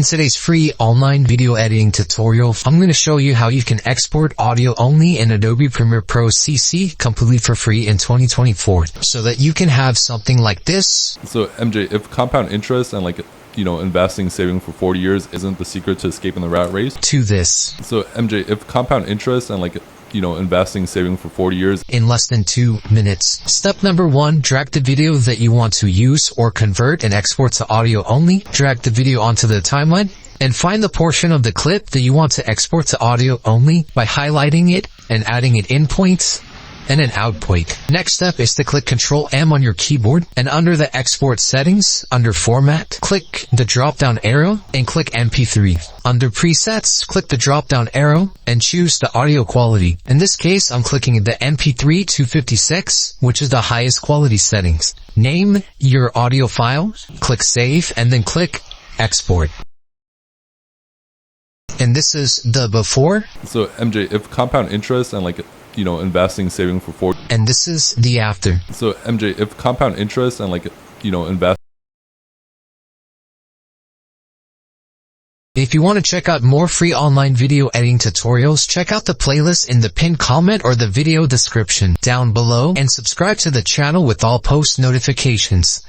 In today's free online video editing tutorial, I'm going to show you how you can export audio only in Adobe Premiere Pro CC completely for free in 2024 so that you can have something like this. So MJ, if compound interest and investing, saving for 40 years isn't the secret to escaping the rat race, To this. So MJ, if compound interest and investing, saving for 40 years In less than 2 minutes. Step number 1, drag the video that you want to use or convert and export to audio only. Drag the video onto the timeline and find the portion of the clip that you want to export to audio only by highlighting it and adding an in point and an out point. Next step is to click Ctrl M on your keyboard and under the export settings, under format, click the drop down arrow and click MP3. Under presets, click the drop down arrow and choose the audio quality. In this case, I'm clicking the MP3 256, which is the highest quality settings. Name your audio file, click save and then click export. And this is the before. So MJ, if compound interest and investing, saving for 40 and this is the after. So MJ, if compound interest and invest. If you want to check out more free online video editing tutorials, check out the playlist in the pinned comment or the video description down below and subscribe to the channel with all post notifications.